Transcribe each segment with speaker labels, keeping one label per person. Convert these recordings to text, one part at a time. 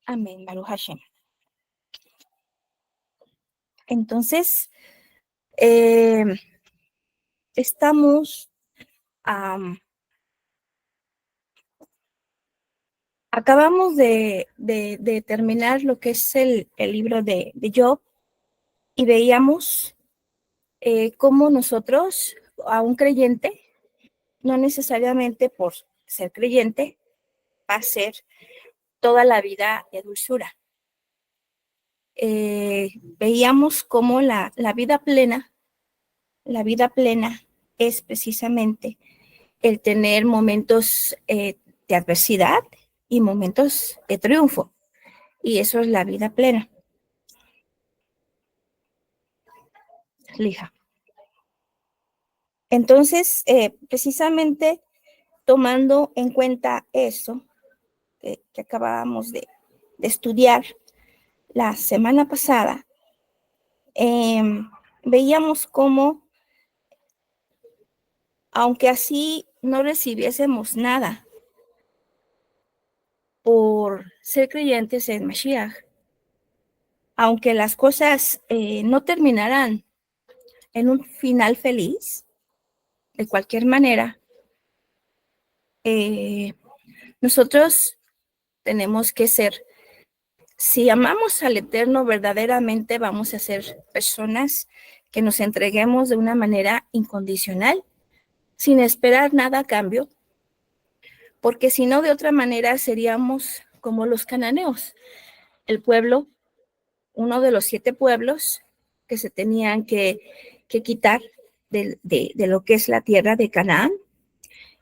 Speaker 1: Amén, Baruch Hashem. Entonces, estamos, acabamos de terminar lo que es el libro de Job y veíamos cómo nosotros, a un creyente, no necesariamente por ser creyente, va a ser toda la vida de dulzura. Veíamos cómo la vida plena es precisamente el tener momentos de adversidad y momentos de triunfo. Y eso es la vida plena. Lija. Entonces, precisamente tomando en cuenta eso que acabábamos de estudiar la semana pasada, veíamos cómo, aunque así no recibiésemos nada por ser creyentes en Mashiach, aunque las cosas no terminarán en un final feliz, de cualquier manera, nosotros tenemos que ser, si amamos al Eterno verdaderamente, vamos a ser personas que nos entreguemos de una manera incondicional, sin esperar nada a cambio, porque si no, de otra manera seríamos como los cananeos, el pueblo, uno de los 7 pueblos que se tenían que quitar de lo que es la tierra de Canaán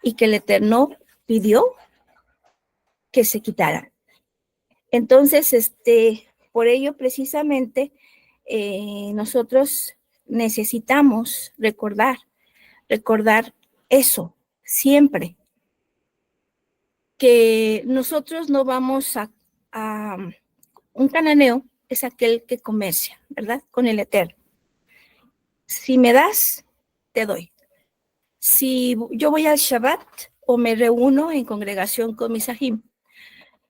Speaker 1: y que el Eterno pidió que se quitaran. Entonces, por ello precisamente nosotros necesitamos recordar eso siempre, que nosotros no vamos a un cananeo es aquel que comercia, ¿verdad? Con el Eterno. Si me das, te doy. Si yo voy al Shabbat o me reúno en congregación con mis sahim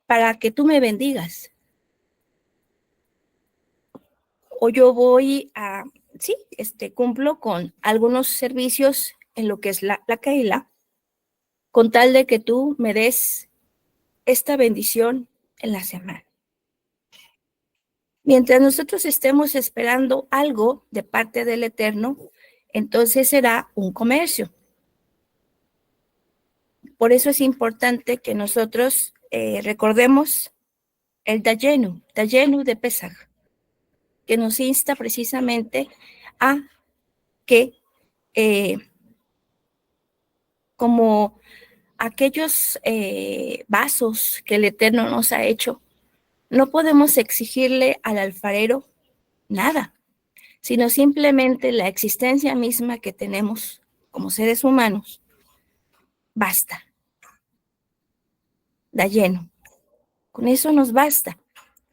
Speaker 1: para que tú me bendigas, o yo voy a, sí, cumplo con algunos servicios en lo que es la Keila, con tal de que tú me des esta bendición en la semana. Mientras nosotros estemos esperando algo de parte del Eterno, entonces será un comercio. Por eso es importante que nosotros recordemos el Dayenu de Pesaj, que nos insta precisamente a que como aquellos vasos que el Eterno nos ha hecho, no podemos exigirle al alfarero nada, sino simplemente la existencia misma que tenemos como seres humanos. Basta. Da lleno. Con eso nos basta.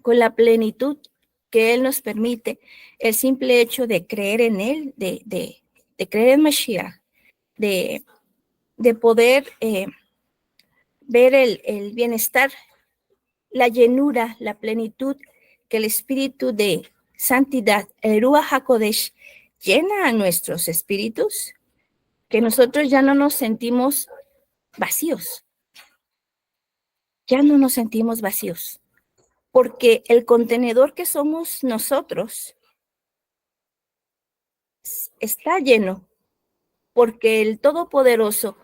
Speaker 1: Con la plenitud que Él nos permite, el simple hecho de creer en Él, de creer en Mashiach, de poder ver el bienestar, la llenura, la plenitud que el espíritu de santidad, el Ruach HaKodesh, llena a nuestros espíritus, que nosotros ya no nos sentimos vacíos. Ya no nos sentimos vacíos, porque el contenedor que somos nosotros está lleno, porque el Todopoderoso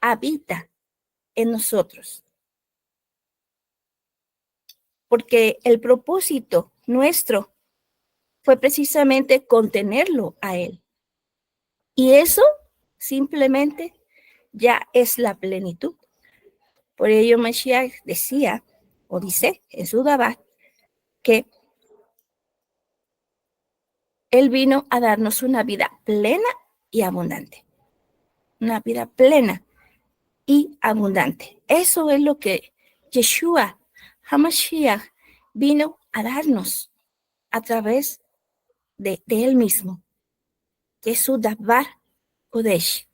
Speaker 1: habita en nosotros. Porque el propósito nuestro fue precisamente contenerlo a Él. Y eso simplemente ya es la plenitud. Por ello Mashiach decía, o dice en su Dabat, que Él vino a darnos una vida plena y abundante. Una vida plena y abundante. Eso es lo que Yeshua HaMashiach vino a darnos a través de Él mismo, de su Dabar Kodesh.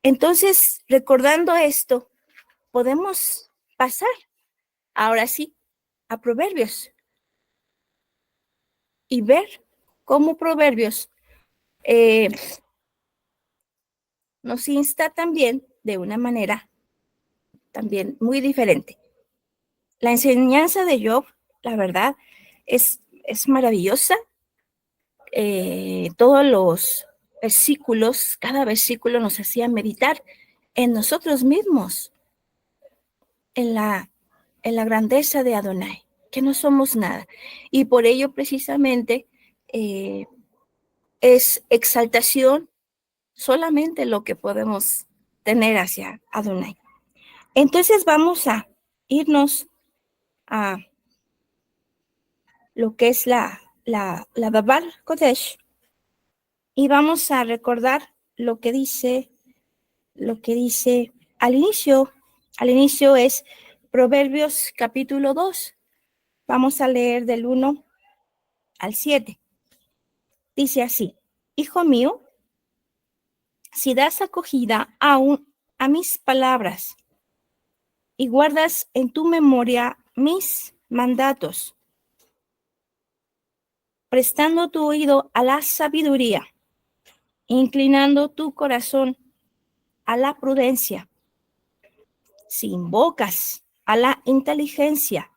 Speaker 1: Entonces, recordando esto, podemos pasar ahora sí a Proverbios y ver cómo Proverbios nos insta también de una manera también muy diferente. La enseñanza de Job, la verdad, es maravillosa. Todos los versículos, cada versículo nos hacía meditar en nosotros mismos, en la grandeza de Adonai, que no somos nada. Y por ello precisamente es exaltación solamente lo que podemos tener hacia Adonai. Entonces vamos a irnos a lo que es la Dabar Kodesh y vamos a recordar lo que dice al inicio. Al inicio es Proverbios capítulo 2. Vamos a leer del 1 al 7. Dice así: Hijo mío, si das acogida a mis palabras y guardas en tu memoria mis mandatos, prestando tu oído a la sabiduría, inclinando tu corazón a la prudencia, si invocas a la inteligencia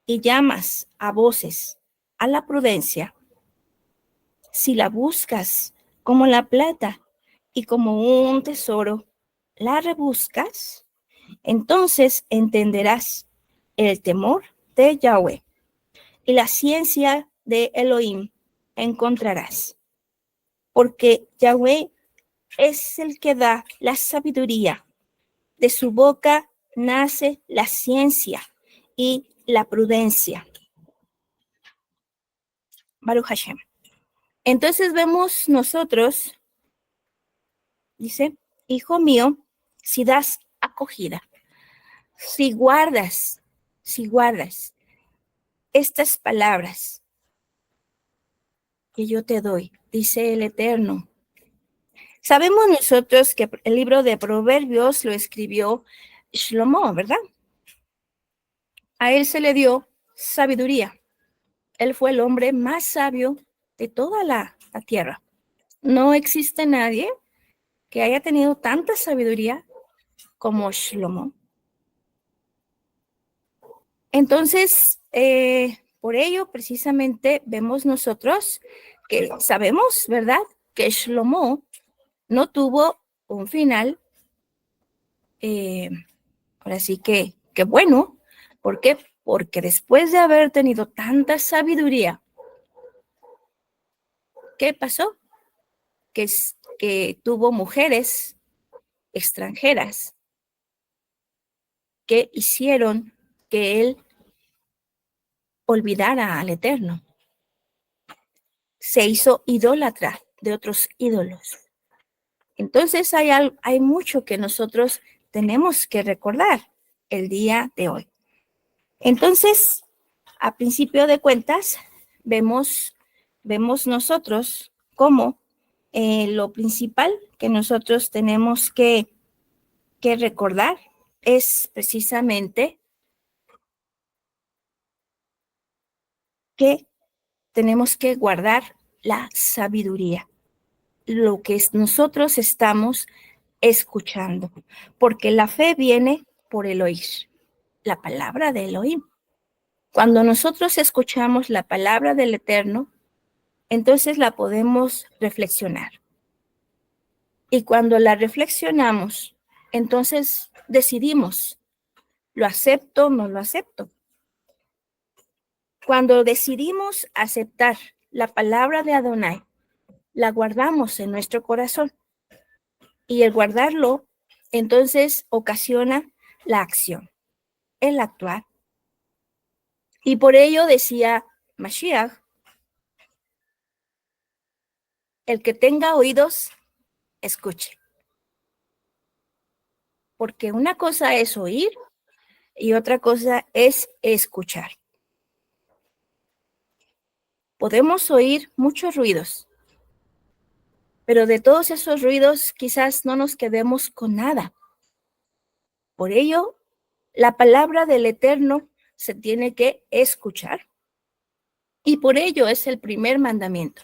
Speaker 1: y llamas a voces a la prudencia, si la buscas como la plata y como un tesoro la rebuscas, entonces entenderás el temor de Yahweh y la ciencia de Elohim encontrarás. Porque Yahweh es el que da la sabiduría. De su boca nace la ciencia y la prudencia. Baruch Hashem. Entonces vemos nosotros, dice, hijo mío, si das acogida, si guardas estas palabras que yo te doy, dice el Eterno. Sabemos nosotros que el libro de Proverbios lo escribió Shlomo, ¿verdad? A él se le dio sabiduría. Él fue el hombre más sabio de toda la tierra. No existe nadie que haya tenido tanta sabiduría como Shlomo. Entonces, por ello, precisamente, vemos nosotros que sabemos, ¿verdad?, que Shlomo no tuvo un final, ahora sí que bueno. ¿Por qué? Porque después de haber tenido tanta sabiduría, ¿qué pasó? Que tuvo mujeres extranjeras que hicieron que él olvidara al Eterno. Se hizo idólatra de otros ídolos. Entonces hay mucho que nosotros tenemos que recordar el día de hoy. Entonces, a principio de cuentas, vemos nosotros cómo lo principal que nosotros tenemos que recordar es precisamente que tenemos que guardar la sabiduría, lo que nosotros estamos escuchando, porque la fe viene por el oír, la palabra de Elohim. Cuando nosotros escuchamos la palabra del Eterno, entonces la podemos reflexionar. Y cuando la reflexionamos, entonces decidimos, ¿lo acepto o no lo acepto? Cuando decidimos aceptar la palabra de Adonai, la guardamos en nuestro corazón. Y el guardarlo, entonces ocasiona la acción, el actuar. Y por ello decía Mashiach, el que tenga oídos, escuche. Porque una cosa es oír y otra cosa es escuchar. Podemos oír muchos ruidos, pero de todos esos ruidos quizás no nos quedemos con nada. Por ello, la palabra del Eterno se tiene que escuchar. Y por ello es el primer mandamiento.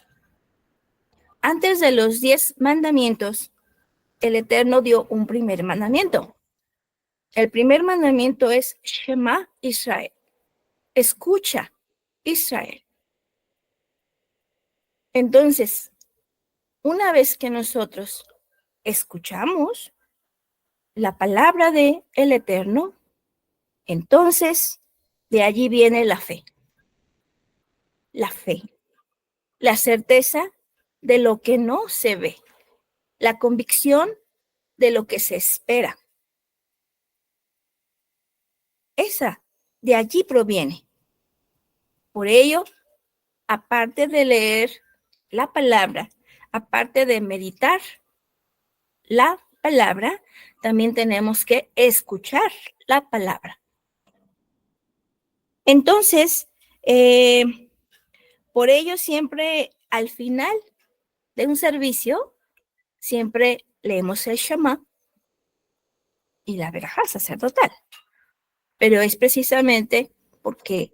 Speaker 1: Antes de los 10 mandamientos, el Eterno dio un primer mandamiento. El primer mandamiento es Shema Israel. Escucha, Israel. Entonces, una vez que nosotros escuchamos la palabra de el Eterno, entonces de allí viene la fe. La fe, la certeza de lo que no se ve, la convicción de lo que se espera. Esa, de allí proviene. Por ello, aparte de leer la palabra, aparte de meditar la palabra, también tenemos que escuchar la palabra. Entonces, por ello siempre al final de un servicio, siempre leemos el Shema y la verajá sacerdotal. Pero es precisamente porque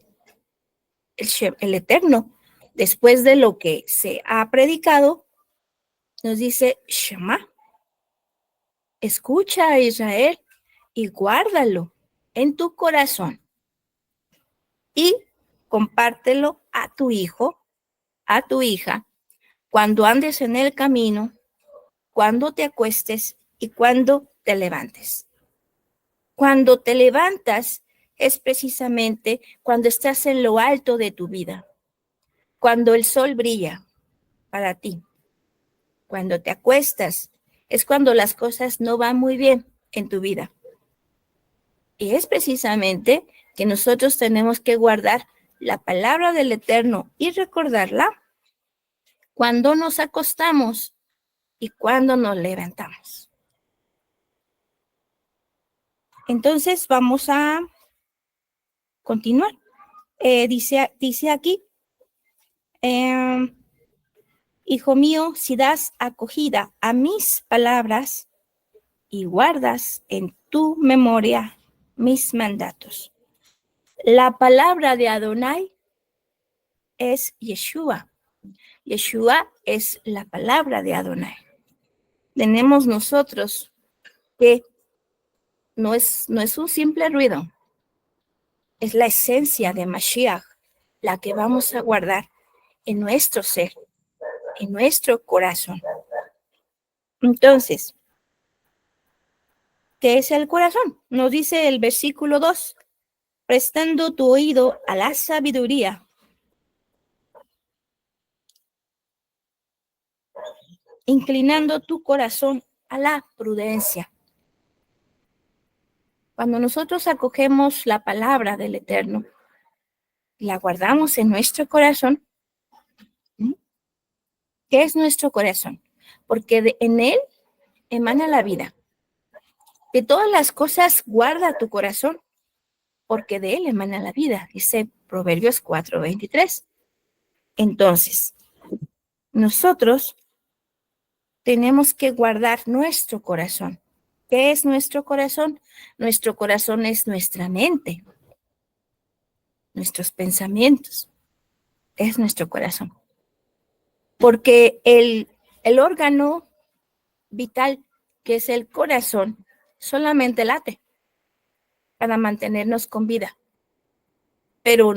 Speaker 1: el Eterno, después de lo que se ha predicado, nos dice Shema. Escucha a Israel y guárdalo en tu corazón y compártelo a tu hijo, a tu hija, cuando andes en el camino, cuando te acuestes y cuando te levantes. Cuando te levantas es precisamente cuando estás en lo alto de tu vida, cuando el sol brilla para ti. Cuando te acuestas es cuando las cosas no van muy bien en tu vida. Y es precisamente que nosotros tenemos que guardar la palabra del Eterno y recordarla cuando nos acostamos y cuando nos levantamos. Entonces vamos a continuar. Dice aquí, hijo mío, si das acogida a mis palabras y guardas en tu memoria mis mandatos. La palabra de Adonai es Yeshua. Yeshua es la palabra de Adonai. Tenemos nosotros que no es un simple ruido, es la esencia de Mashiach, la que vamos a guardar en nuestro ser, en nuestro corazón. Entonces, ¿qué es el corazón? Nos dice el versículo 2, prestando tu oído a la sabiduría, inclinando tu corazón a la prudencia. Cuando nosotros acogemos la palabra del Eterno, la guardamos en nuestro corazón. ¿Qué es nuestro corazón? Porque en él emana la vida. De todas las cosas guarda tu corazón, porque de él emana la vida, dice Proverbios 4:23. Entonces, nosotros tenemos que guardar nuestro corazón. ¿Qué es nuestro corazón? Nuestro corazón es nuestra mente, nuestros pensamientos, es nuestro corazón. Porque el órgano vital, que es el corazón, solamente late para mantenernos con vida. Pero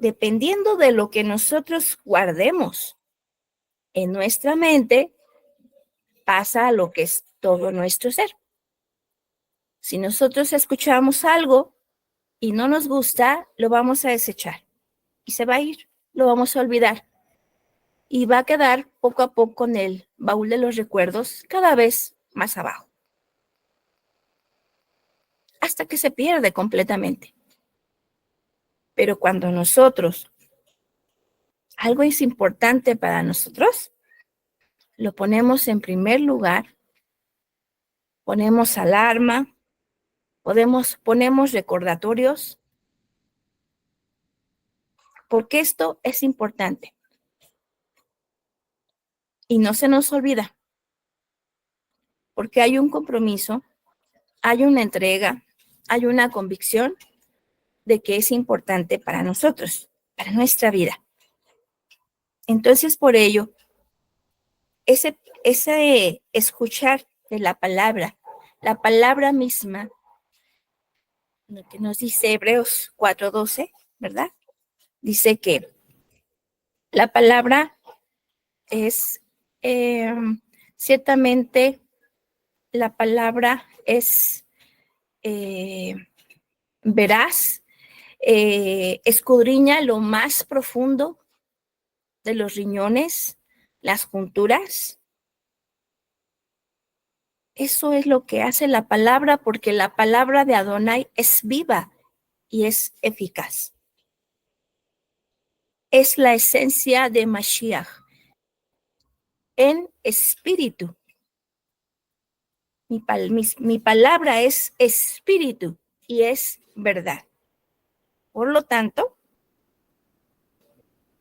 Speaker 1: dependiendo de lo que nosotros guardemos en nuestra mente, pasa a lo que es todo nuestro ser. Si nosotros escuchamos algo y no nos gusta, lo vamos a desechar y se va a ir, lo vamos a olvidar y va a quedar poco a poco en el baúl de los recuerdos cada vez más abajo, hasta que se pierde completamente. Pero cuando algo es importante para nosotros, lo ponemos en primer lugar, ponemos alarma, ponemos recordatorios, porque esto es importante. Y no se nos olvida, porque hay un compromiso, hay una entrega, hay una convicción de que es importante para nosotros, para nuestra vida. Entonces, por ello, ese escuchar de la palabra misma, lo que nos dice Hebreos 4:12, ¿verdad? Dice que la palabra es ciertamente, la palabra es veraz, escudriña lo más profundo de los riñones, las junturas. Eso es lo que hace la palabra, porque la palabra de Adonai es viva y es eficaz. Es la esencia de Mashiach en espíritu. Mi palabra es espíritu y es verdad. Por lo tanto,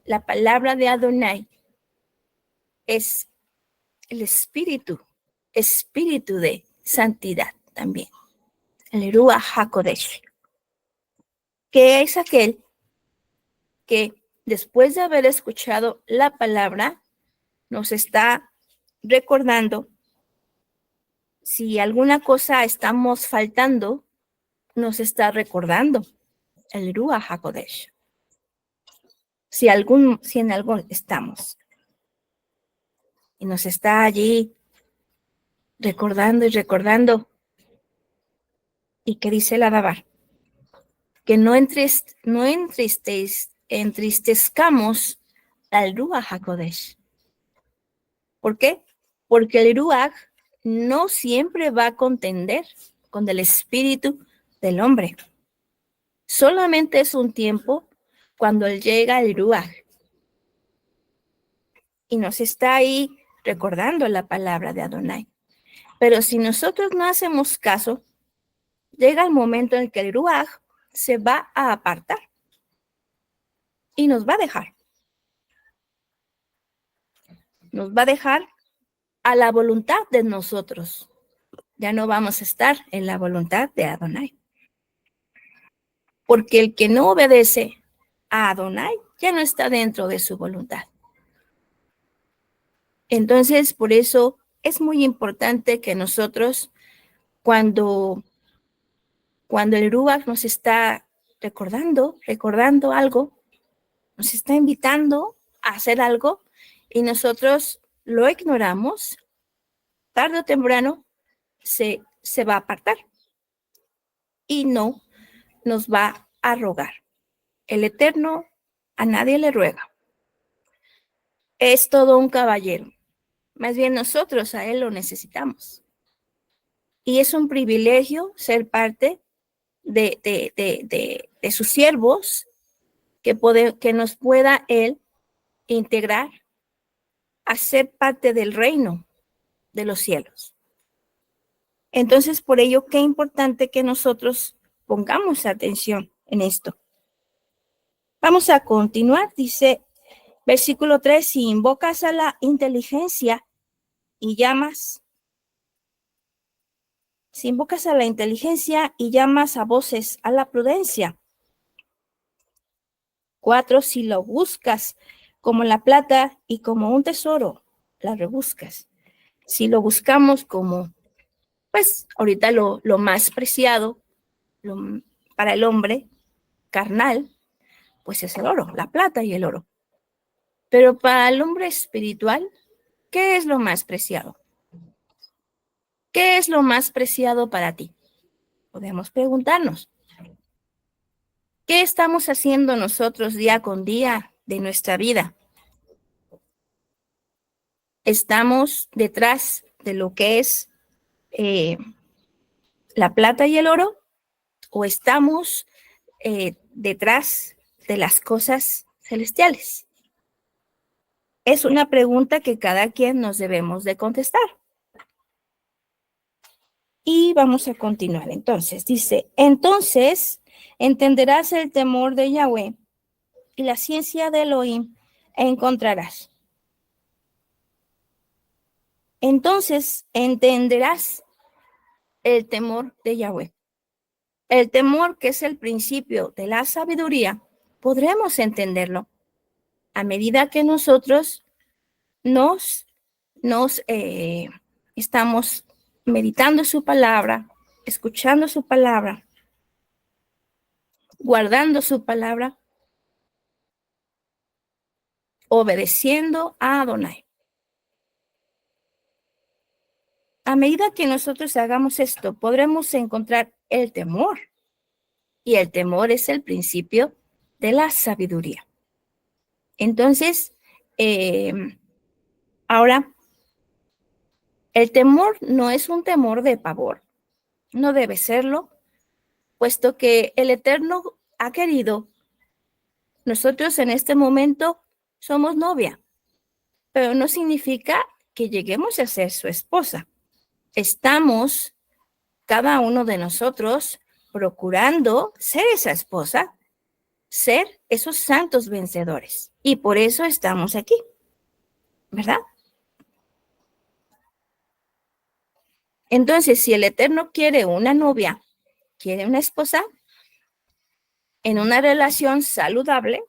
Speaker 1: la palabra de Adonai es el espíritu de santidad también. El Ruach HaKodesh, que es aquel que después de haber escuchado la palabra, nos está recordando si alguna cosa estamos faltando, nos está recordando el Ruach HaKodesh. Si en algo estamos y nos está allí recordando y recordando, y que dice la Dabar, que no entristezcamos al Ruach HaKodesh. ¿Por qué? Porque el Ruach no siempre va a contender con el espíritu del hombre. Solamente es un tiempo cuando él llega el Ruach y nos está ahí recordando la palabra de Adonai. Pero si nosotros no hacemos caso, llega el momento en que el Ruach se va a apartar y nos va a dejar. Nos va a dejar a la voluntad de nosotros. Ya no vamos a estar en la voluntad de Adonai. Porque el que no obedece a Adonai ya no está dentro de su voluntad. Entonces, por eso es muy importante que nosotros, cuando el Ruach nos está recordando algo, nos está invitando a hacer algo y nosotros lo ignoramos, tarde o temprano se va a apartar y no nos va a rogar. El Eterno a nadie le ruega. Es todo un caballero. Más bien nosotros a él lo necesitamos. Y es un privilegio ser parte de sus siervos que nos pueda él integrar a ser parte del reino de los cielos. Entonces, por ello, qué importante que nosotros pongamos atención en esto. Vamos a continuar, dice versículo 3, si invocas a la inteligencia y llamas a voces a la prudencia. 4, si lo buscas como la plata y como un tesoro, la rebuscas. Si lo buscamos como, pues, ahorita lo más preciado para el hombre carnal, pues es el oro, la plata y el oro. Pero para el hombre espiritual, ¿qué es lo más preciado? ¿Qué es lo más preciado para ti? Podemos preguntarnos. ¿Qué estamos haciendo nosotros día con día de nuestra vida? ¿Estamos detrás de lo que es la plata y el oro? ¿O estamos detrás de las cosas celestiales? Es una pregunta que cada quien nos debemos de contestar. Y vamos a continuar. Entonces, dice, entonces entenderás el temor de Yahweh y la ciencia de Elohim encontrarás. Entonces entenderás el temor de Yahweh. el temor, que es el principio de la sabiduría, podremos entenderlo a medida que nosotros nos estamos meditando su palabra, escuchando su palabra, guardando su palabra, obedeciendo a Adonai. A medida que nosotros hagamos esto, podremos encontrar el temor. Y el temor es el principio de la sabiduría. Entonces, ahora, el temor no es un temor de pavor. No debe serlo, puesto que el Eterno ha querido. Nosotros en este momento somos novia, pero no significa que lleguemos a ser su esposa. Estamos, cada uno de nosotros, procurando ser esa esposa, ser esos santos vencedores. Y por eso estamos aquí, ¿verdad? Entonces, si el Eterno quiere una novia, quiere una esposa, en una relación saludable,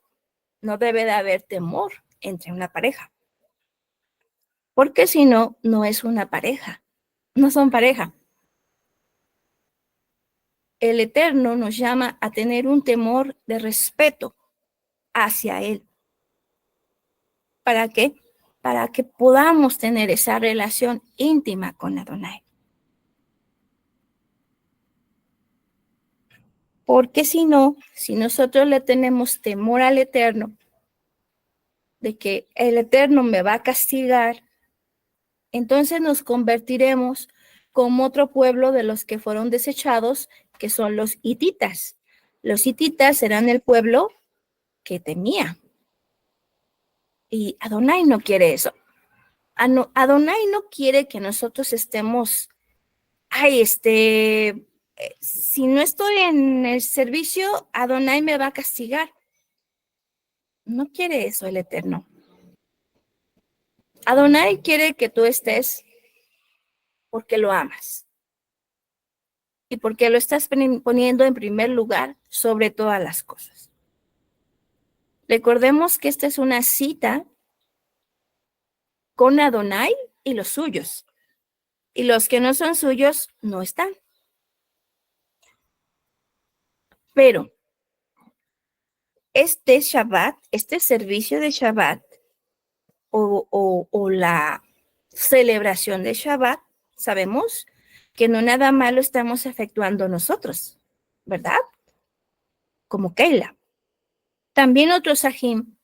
Speaker 1: no debe de haber temor entre una pareja. Porque si no, no es una pareja. No son pareja. El Eterno nos llama a tener un temor de respeto hacia Él. ¿Para qué? Para que podamos tener esa relación íntima con Adonai. Porque si no, si nosotros le tenemos temor al Eterno, de que el Eterno me va a castigar, entonces nos convertiremos como otro pueblo de los que fueron desechados, que son los hititas. Los hititas eran el pueblo que temía. Y Adonai no quiere eso. Adonai no quiere que nosotros estemos, si no estoy en el servicio, Adonai me va a castigar. No quiere eso el Eterno. Adonai quiere que tú estés porque lo amas y porque lo estás poniendo en primer lugar sobre todas las cosas. Recordemos que esta es una cita con Adonai y los suyos, y los que no son suyos no están. Pero este Shabbat, este servicio de Shabbat o la celebración de Shabbat, sabemos que no nada más lo estamos efectuando nosotros, ¿verdad? Como Keila. También otros Sahim,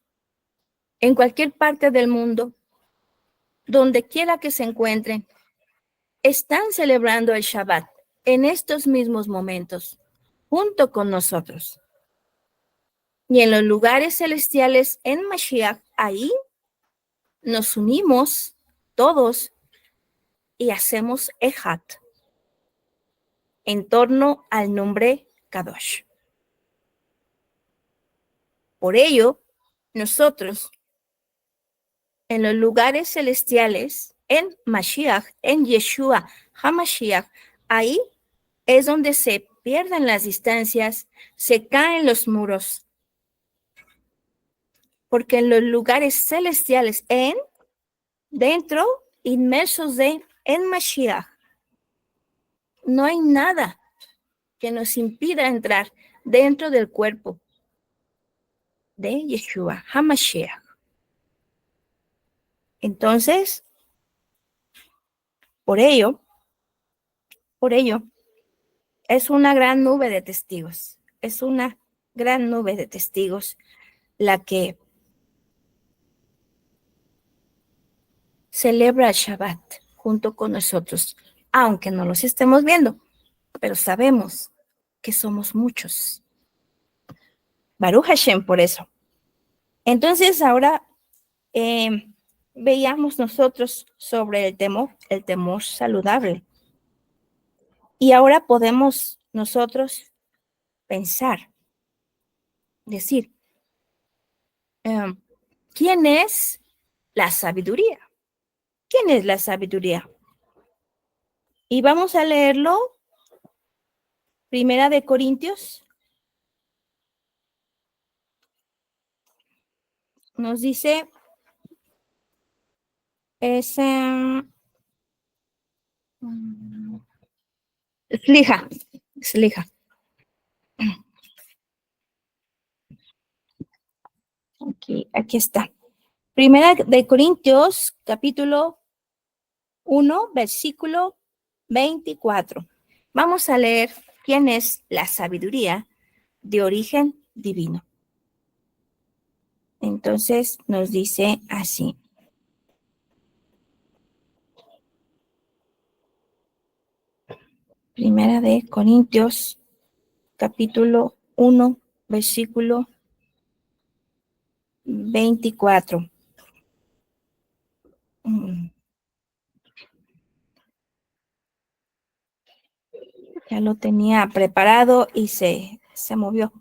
Speaker 1: en cualquier parte del mundo, donde quiera que se encuentren, están celebrando el Shabbat en estos mismos momentos, junto con nosotros. Y en los lugares celestiales en Mashiach, ahí nos unimos todos y hacemos Ejat en torno al nombre Kadosh. Por ello, nosotros en los lugares celestiales, en Mashiach, en Yeshua HaMashiach, ahí es donde se pierden las distancias, se caen los muros. Porque en los lugares celestiales, dentro, inmersos en Mashiach, no hay nada que nos impida entrar dentro del cuerpo de Yeshua HaMashiach. Entonces, por ello, es una gran nube de testigos. Es una gran nube de testigos la que celebra el Shabbat junto con nosotros, aunque no los estemos viendo, pero sabemos que somos muchos. Baruch Hashem por eso. Entonces ahora veíamos nosotros sobre el temor saludable. Y ahora podemos nosotros pensar, decir, ¿quién es la sabiduría? ¿Quién es la sabiduría? Y vamos a leerlo Primera de Corintios nos dice, es Slija, Slija. Aquí está. Primera de Corintios, capítulo 1, versículo 24. Vamos a leer quién es la sabiduría de origen divino. Entonces nos dice así. Primera de Corintios, capítulo 1, versículo 24. Ya lo tenía preparado y se movió.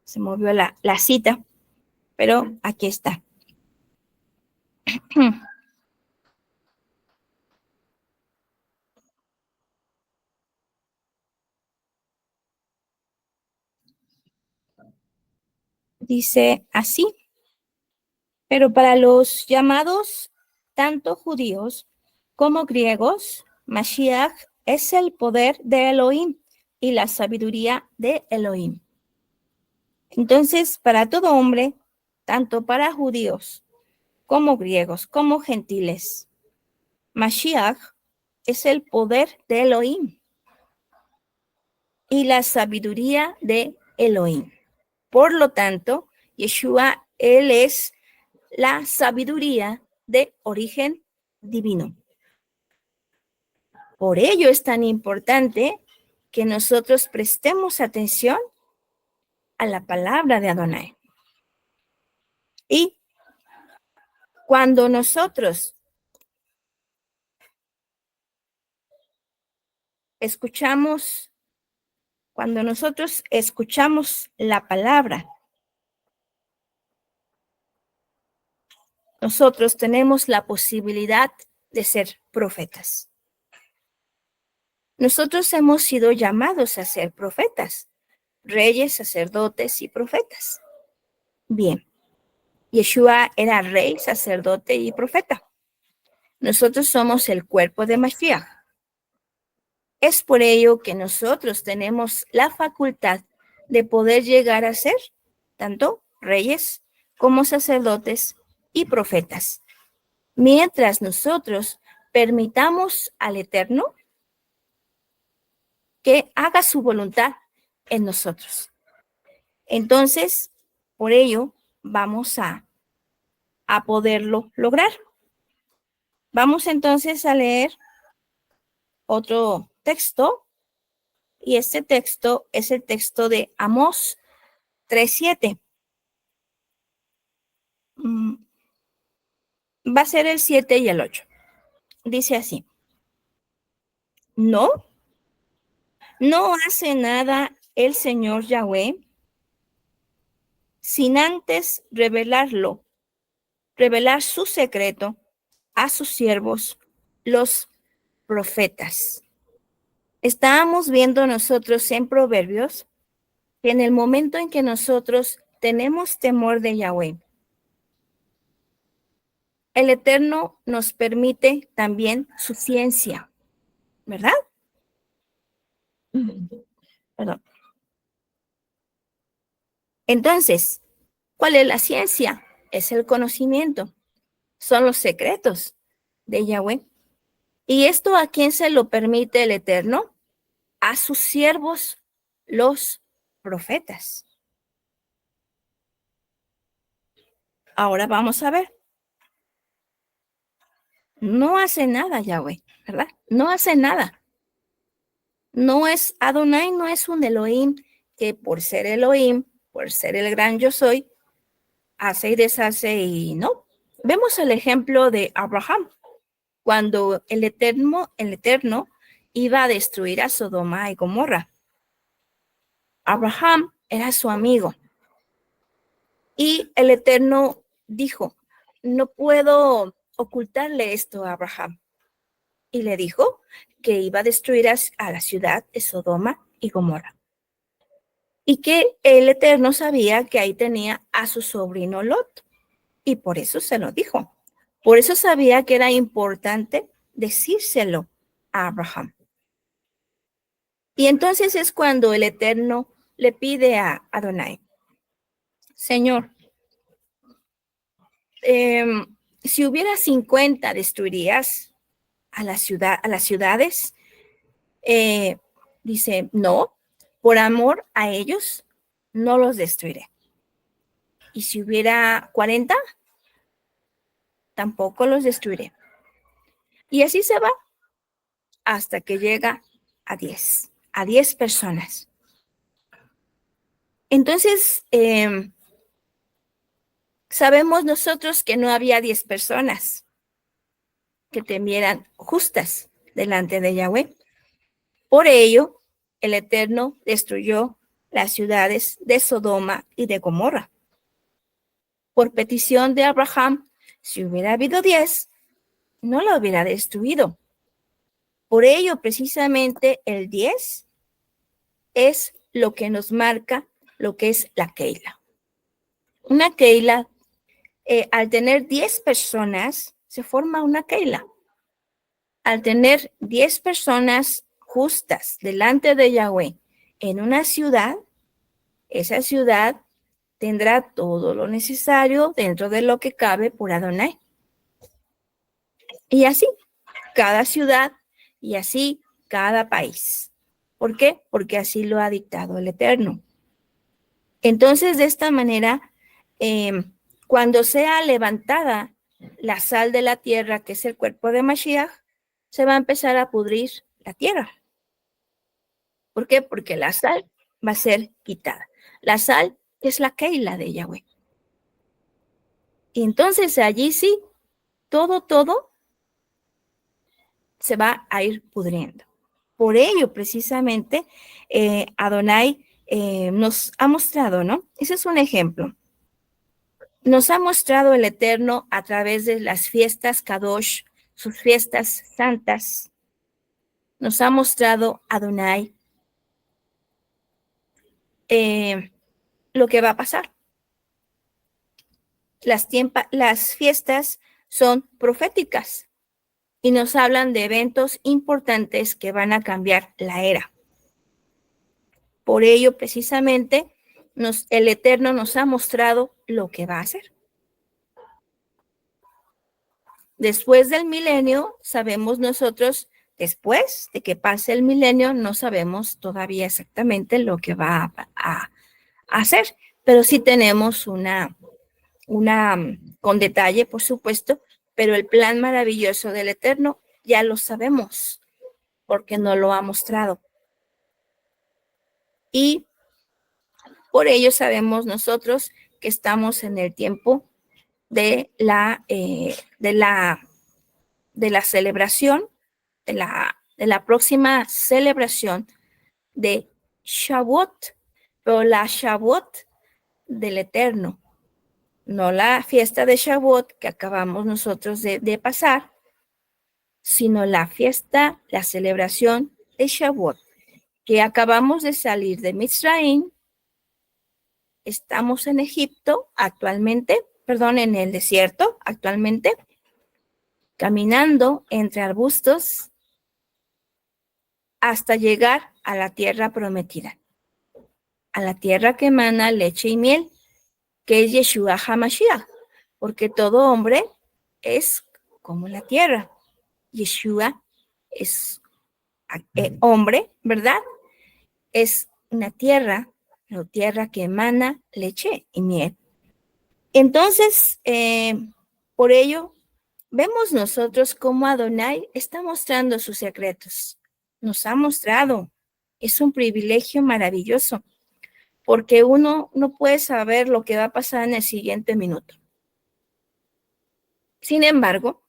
Speaker 1: Se movió la cita, pero aquí está. Dice así, pero para los llamados, tanto judíos como griegos, Mashiach es el poder de Elohim y la sabiduría de Elohim. Entonces, para todo hombre, tanto para judíos como griegos, como gentiles, Mashiach es el poder de Elohim y la sabiduría de Elohim. Por lo tanto, Yeshua, él es la sabiduría de origen divino. Por ello es tan importante que nosotros prestemos atención a la palabra de Adonai. Y cuando nosotros escuchamos la palabra, nosotros tenemos la posibilidad de ser profetas. Nosotros hemos sido llamados a ser profetas, reyes, sacerdotes y profetas. Bien, Yeshua era rey, sacerdote y profeta. Nosotros somos el cuerpo de Mashiach. Es por ello que nosotros tenemos la facultad de poder llegar a ser tanto reyes como sacerdotes y profetas. Mientras nosotros permitamos al Eterno que haga su voluntad en nosotros. Entonces, por ello, vamos a poderlo lograr. Vamos entonces a leer otro texto, y este texto es el texto de Amós 3:7. Va a ser el 7 y el 8. Dice así: No hace nada el Señor Yahweh sin antes revelar su secreto a sus siervos, los profetas. Estábamos viendo nosotros en Proverbios que en el momento en que nosotros tenemos temor de Yahweh, el Eterno nos permite también su ciencia, ¿verdad? Perdón. Entonces, ¿cuál es la ciencia? Es el conocimiento, son los secretos de Yahweh. ¿Y esto a quién se lo permite el Eterno? A sus siervos, los profetas. Ahora vamos a ver. No hace nada Yahweh, ¿verdad? No hace nada. No es Adonai, no es un Elohim que por ser Elohim, por ser el gran yo soy, hace y deshace y no. Vemos el ejemplo de Abraham, cuando el Eterno iba a destruir a Sodoma y Gomorra. Abraham era su amigo y el Eterno dijo: no puedo ocultarle esto a Abraham. Y le dijo que iba a destruir a la ciudad de Sodoma y Gomorra. Y que el Eterno sabía que ahí tenía a su sobrino Lot. Y por eso se lo dijo. Por eso sabía que era importante decírselo a Abraham. Y entonces es cuando el Eterno le pide a Adonai, Señor, si hubiera 50, ¿destruirías a las ciudades? Dice, no, por amor a ellos no los destruiré. Y si hubiera 40, tampoco los destruiré. Y así se va hasta que llega a 10 personas. Entonces, sabemos nosotros que no había 10 personas que temieran justas delante de Yahweh. Por ello, el Eterno destruyó las ciudades de Sodoma y de Gomorra. Por petición de Abraham, si hubiera habido 10, no lo hubiera destruido. Por ello, precisamente el 10 es lo que nos marca lo que es la Keila. Una Keila, al tener 10 personas, se forma una Keila. Al tener 10 personas justas delante de Yahweh en una ciudad, esa ciudad tendrá todo lo necesario dentro de lo que cabe por Adonai. Y así, cada ciudad y así cada país. ¿Por qué? Porque así lo ha dictado el Eterno. Entonces, de esta manera, cuando sea levantada la sal de la tierra, que es el cuerpo de Mashiach, se va a empezar a pudrir la tierra. ¿Por qué? Porque la sal va a ser quitada. La sal es la Keila de Yahweh. Y entonces allí sí, todo se va a ir pudriendo. Por ello, precisamente, Adonai nos ha mostrado, ¿no? Ese es un ejemplo. Nos ha mostrado el Eterno a través de las fiestas Kadosh, sus fiestas santas. Nos ha mostrado Adonai lo que va a pasar. Las fiestas son proféticas y nos hablan de eventos importantes que van a cambiar la era. Por ello, precisamente, el Eterno nos ha mostrado lo que va a hacer. Después del milenio, sabemos nosotros, después de que pase el milenio, no sabemos todavía exactamente lo que va a hacer, pero sí tenemos una con detalle, por supuesto, pero el plan maravilloso del Eterno ya lo sabemos, porque nos lo ha mostrado. Y por ello sabemos nosotros que estamos en el tiempo de la celebración, de la próxima celebración de Shavuot, pero la Shavuot del Eterno, no la fiesta de Shavuot que acabamos nosotros de pasar, sino la fiesta, la celebración de Shavuot, que acabamos de salir de Mitzrayim. Estamos en Egipto actualmente, en el desierto actualmente, caminando entre arbustos hasta llegar a la tierra prometida, a la tierra que emana leche y miel, que es Yeshua HaMashiach, porque todo hombre es como la tierra. Yeshua es hombre, ¿verdad? Es una tierra, la tierra que emana leche y miel. Entonces, por ello, vemos nosotros cómo Adonai está mostrando sus secretos. Nos ha mostrado. Es un privilegio maravilloso, porque uno no puede saber lo que va a pasar en el siguiente minuto. Sin embargo,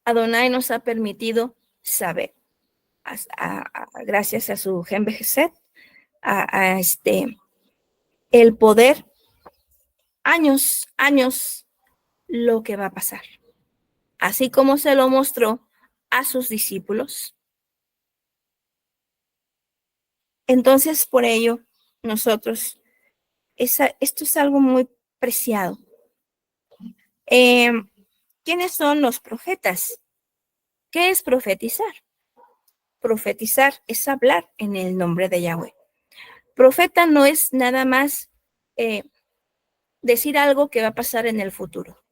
Speaker 1: Adonai nos ha permitido saber, gracias a su Gen Vejeset, el poder, años, lo que va a pasar. Así como se lo mostró a sus discípulos. Entonces, por ello, nosotros, esto es algo muy preciado. ¿Quiénes son los profetas? ¿Qué es profetizar? Profetizar es hablar en el nombre de Yahweh. Profeta no es nada más decir algo que va a pasar en el futuro.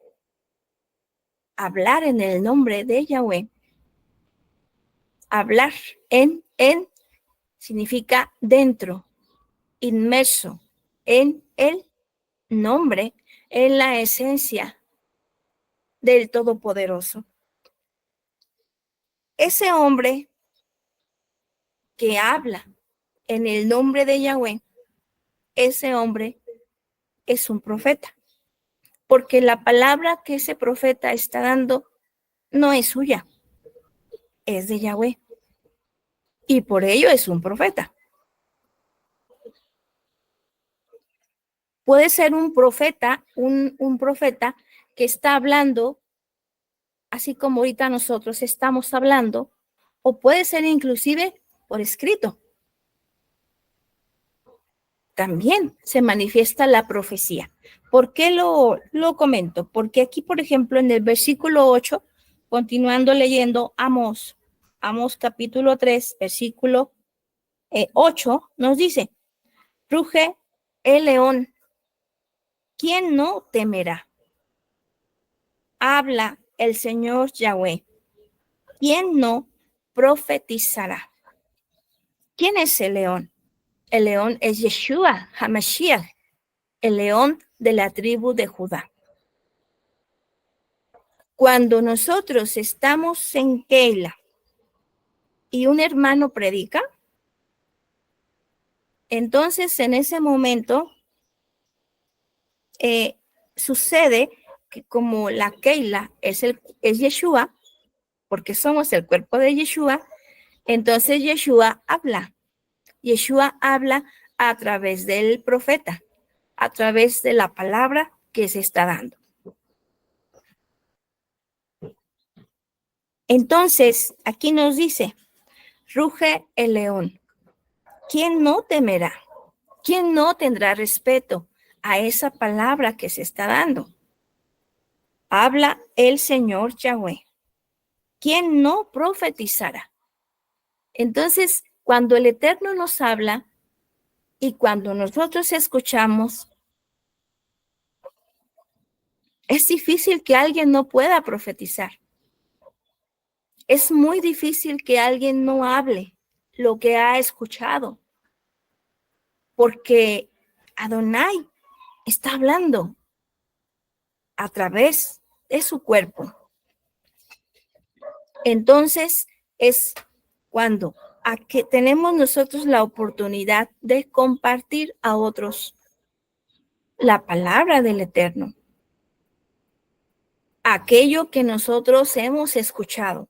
Speaker 1: Hablar en el nombre de Yahweh. Hablar en significa dentro, inmerso en el nombre, en la esencia del Todopoderoso. Ese hombre que habla en el nombre de Yahweh, ese hombre es un profeta, porque la palabra que ese profeta está dando no es suya, es de Yahweh, y por ello es un profeta. Puede ser un profeta, un profeta que está hablando, así como ahorita nosotros estamos hablando, o puede ser inclusive por escrito. También se manifiesta la profecía. ¿Por qué lo comento? Porque aquí, por ejemplo, en el versículo 8, continuando leyendo Amós capítulo 3, versículo 8, nos dice, ruge el león, ¿quién no temerá? Habla el Señor Yahweh, ¿quién no profetizará? ¿Quién es el león? El león es Yeshua HaMashiach, el león de la tribu de Judá. Cuando nosotros estamos en Keila y un hermano predica, entonces en ese momento sucede que como la Keila es Yeshua, porque somos el cuerpo de Yeshua, entonces Yeshua habla. Yeshua habla a través del profeta, a través de la palabra que se está dando. Entonces, aquí nos dice, ruge el león. ¿Quién no temerá? ¿Quién no tendrá respeto a esa palabra que se está dando? Habla el Señor Yahweh. ¿Quién no profetizará? Entonces, cuando el Eterno nos habla y cuando nosotros escuchamos, es difícil que alguien no pueda profetizar. Es muy difícil que alguien no hable lo que ha escuchado, porque Adonai está hablando a través de su cuerpo. Entonces es cuando tenemos nosotros la oportunidad de compartir a otros la palabra del Eterno, aquello que nosotros hemos escuchado,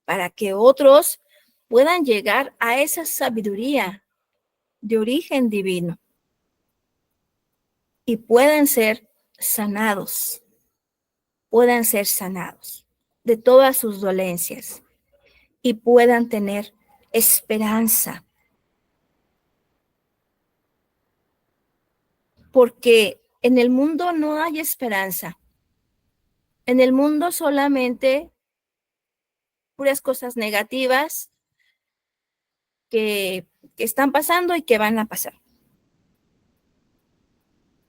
Speaker 1: para que otros puedan llegar a esa sabiduría de origen divino y puedan ser sanados de todas sus dolencias y puedan tener esperanza. Porque en el mundo no hay esperanza. En el mundo solamente puras cosas negativas que están pasando y que van a pasar.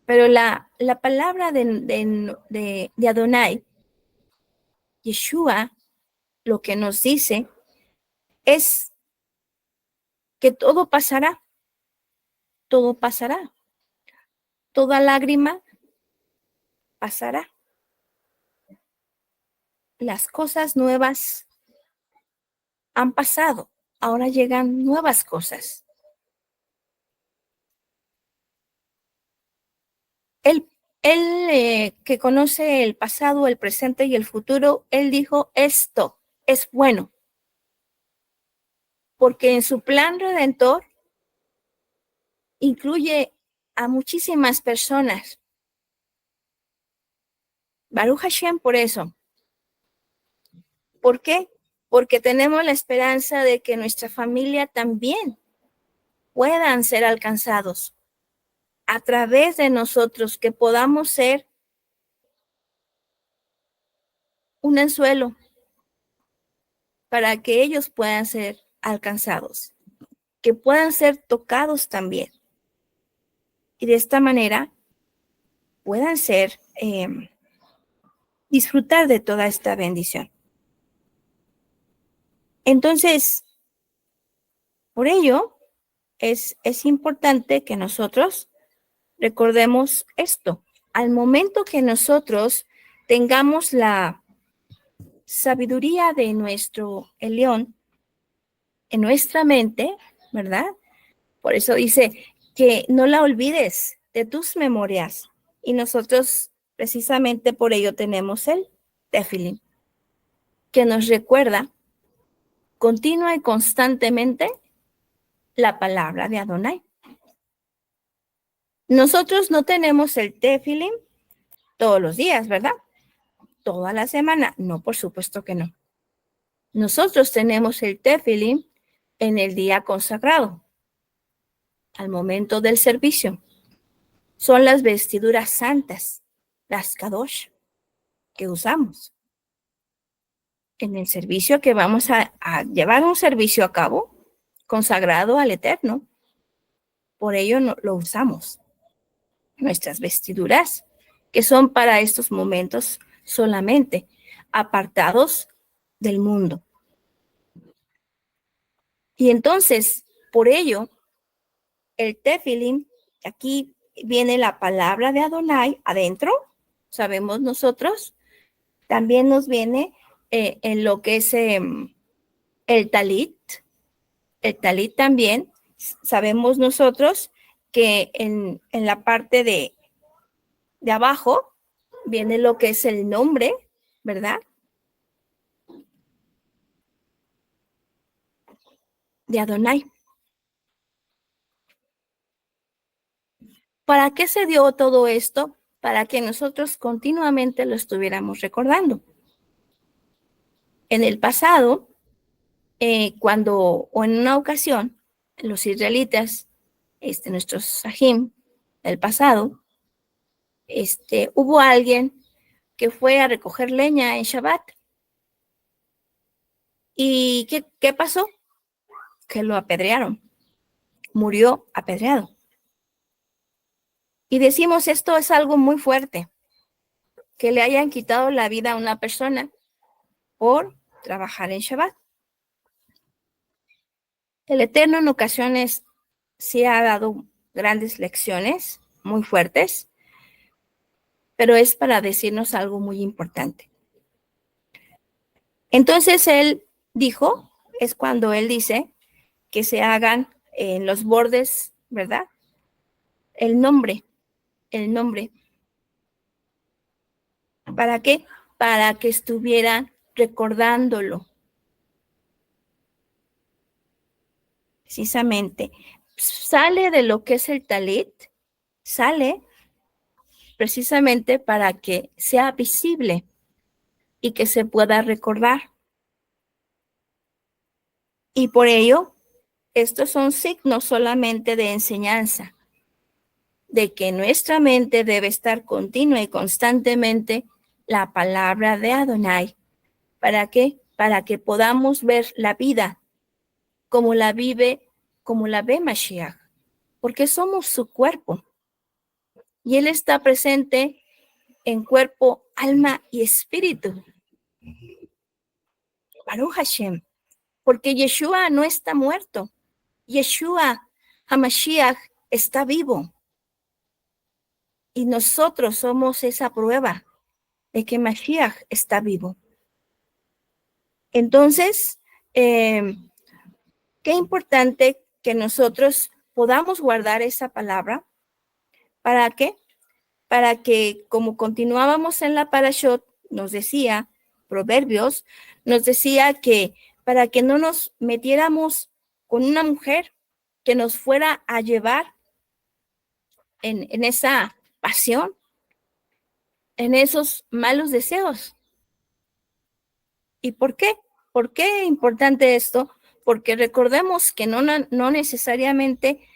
Speaker 1: Pero la palabra de Adonai, Yeshua, lo que nos dice es que todo pasará, todo pasará, toda lágrima pasará. Las cosas nuevas han pasado, ahora llegan nuevas cosas. Él que conoce el pasado, el presente y el futuro, él dijo, esto es bueno, porque en su plan redentor incluye a muchísimas personas. Baruch Hashem por eso. ¿Por qué? porque tenemos la esperanza de que nuestra familia también puedan ser alcanzados a través de nosotros, que podamos ser un anzuelo para que ellos puedan ser alcanzados, que puedan ser tocados también. Y de esta manera puedan ser, disfrutar de toda esta bendición. Entonces, por ello, es importante que nosotros recordemos esto. Al momento que nosotros tengamos la sabiduría de nuestro Elión en nuestra mente, ¿verdad? Por eso dice que no la olvides de tus memorias. Y nosotros precisamente por ello tenemos el Tefilín, que nos recuerda continua y constantemente la palabra de Adonai. Nosotros no tenemos el Tefilín todos los días, ¿verdad? Toda la semana. No, por supuesto que no. Nosotros tenemos el Tefilín en el día consagrado, al momento del servicio. Son las vestiduras santas, las Kadosh, que usamos. En el servicio que vamos a llevar un servicio a cabo, consagrado al Eterno. Por ello lo usamos. Nuestras vestiduras, que son para estos momentos solamente, apartados del mundo. Y entonces, por ello, el Tefilín, aquí viene la palabra de Adonai adentro, sabemos nosotros, también nos viene en lo que es el talit también, sabemos nosotros que en la parte de abajo viene lo que es el nombre, ¿verdad? De Adonai. ¿Para qué se dio todo esto? Para que nosotros continuamente lo estuviéramos recordando. En el pasado, o en una ocasión, los israelitas, nuestros sahim del pasado, hubo alguien que fue a recoger leña en Shabbat. ¿Y qué pasó? Que lo apedrearon. Murió apedreado. Y decimos, esto es algo muy fuerte, que le hayan quitado la vida a una persona por trabajar en Shabbat. El Eterno en ocasiones sí ha dado grandes lecciones muy fuertes, pero es para decirnos algo muy importante. Entonces él dijo, es cuando él dice que se hagan en los bordes, ¿verdad? El nombre. ¿Para qué? Para que estuvieran recordándolo. Precisamente. Sale de lo que es el talit, sale precisamente para que sea visible y que se pueda recordar. Y por ello, estos son signos solamente de enseñanza, de que nuestra mente debe estar continua y constantemente la palabra de Adonai. ¿Para qué? Para que podamos ver la vida como la ve Mashiach, porque somos su cuerpo. Y Él está presente en cuerpo, alma y espíritu. Baruch Hashem, porque Yeshua no está muerto. Yeshua HaMashiach está vivo. Y nosotros somos esa prueba de que Mashiach está vivo. Entonces, qué importante que nosotros podamos guardar esa palabra. ¿Para qué? Para que, como continuábamos en la Parashot, nos decía, Proverbios, nos decía que para que no nos metiéramos con una mujer que nos fuera a llevar en esa pasión, en esos malos deseos. ¿Y por qué? ¿Por qué es importante esto? Porque recordemos que no necesariamente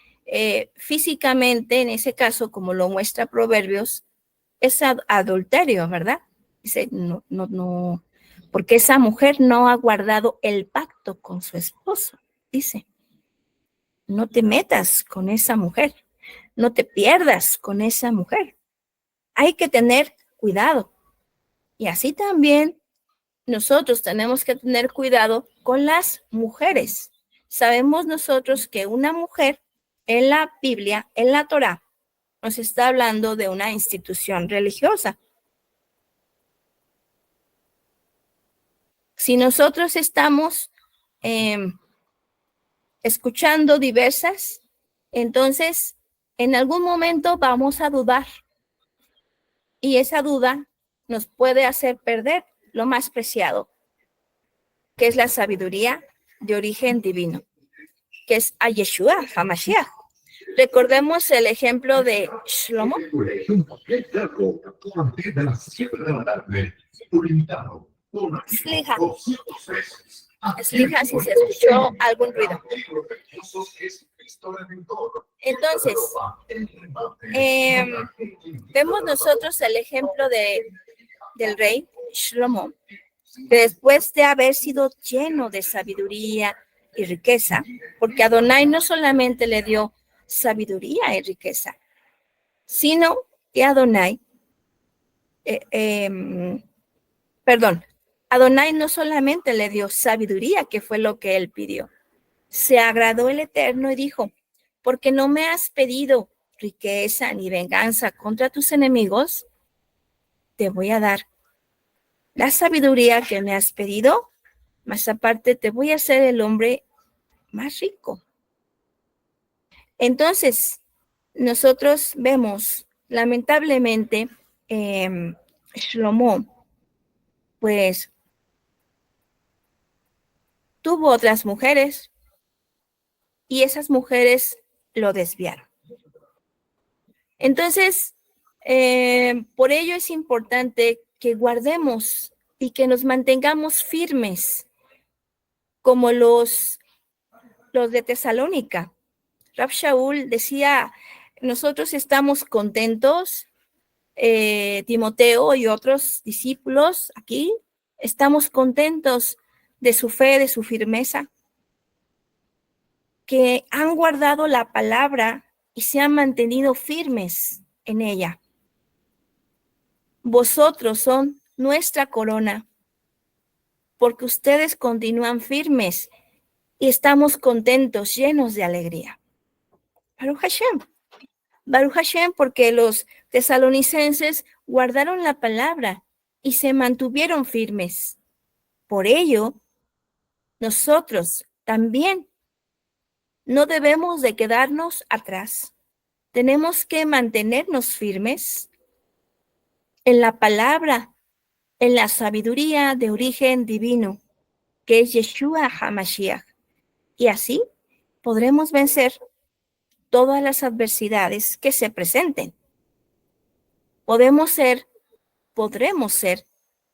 Speaker 1: físicamente, en ese caso, como lo muestra Proverbios, es adulterio, ¿verdad? Dice, no, porque esa mujer no ha guardado el pacto con su esposo. Dice, no te metas con esa mujer, no te pierdas con esa mujer. Hay que tener cuidado. Y así también nosotros tenemos que tener cuidado con las mujeres. Sabemos nosotros que una mujer en la Biblia, en la Torá, nos está hablando de una institución religiosa. Si nosotros estamos escuchando diversas, entonces en algún momento vamos a dudar y esa duda nos puede hacer perder lo más preciado, que es la sabiduría de origen divino, que es a Yeshua HaMashiach. Recordemos el ejemplo de Shlomo. Slija, si se escuchó algún ruido. Entonces, vemos nosotros el ejemplo del rey Shlomo, que después de haber sido lleno de sabiduría y riqueza, porque Adonai no solamente le dio sabiduría y riqueza, sino que Adonai no solamente le dio sabiduría, que fue lo que él pidió. Se agradó el Eterno y dijo, porque no me has pedido riqueza ni venganza contra tus enemigos, te voy a dar la sabiduría que me has pedido, más aparte te voy a hacer el hombre más rico. Entonces, nosotros vemos, lamentablemente, Shlomo, pues, tuvo otras mujeres y esas mujeres lo desviaron. Entonces, por ello es importante que guardemos y que nos mantengamos firmes como los de Tesalónica. Rab Shaul decía, nosotros estamos contentos, Timoteo y otros discípulos aquí, estamos contentos de su fe, de su firmeza, que han guardado la palabra y se han mantenido firmes en ella. Vosotros son nuestra corona, porque ustedes continúan firmes y estamos contentos, llenos de alegría. Baruch Hashem. Baruch Hashem, porque los tesalonicenses guardaron la palabra y se mantuvieron firmes. Por ello, nosotros también no debemos de quedarnos atrás. Tenemos que mantenernos firmes en la palabra, en la sabiduría de origen divino, que es Yeshua HaMashiach. Y así podremos vencer todas las adversidades que se presenten. Podremos ser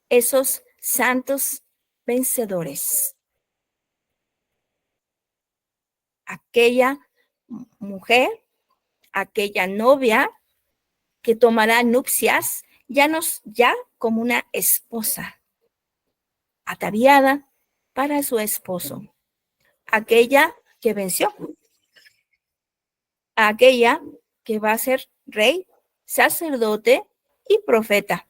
Speaker 1: esos santos vencedores. Aquella mujer, aquella novia que tomará nupcias ya como una esposa, ataviada para su esposo. Aquella que venció, aquella que va a ser rey, sacerdote y profeta.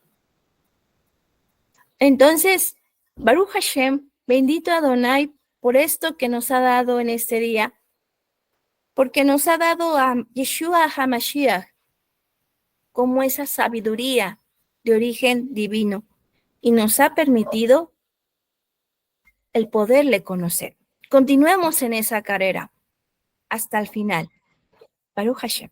Speaker 1: Entonces, Baruch Hashem, bendito Adonai, por esto que nos ha dado en este día, porque nos ha dado a Yeshua HaMashiach como esa sabiduría de origen divino y nos ha permitido el poderle conocer. Continuemos en esa carrera hasta el final. Baruch Hashem.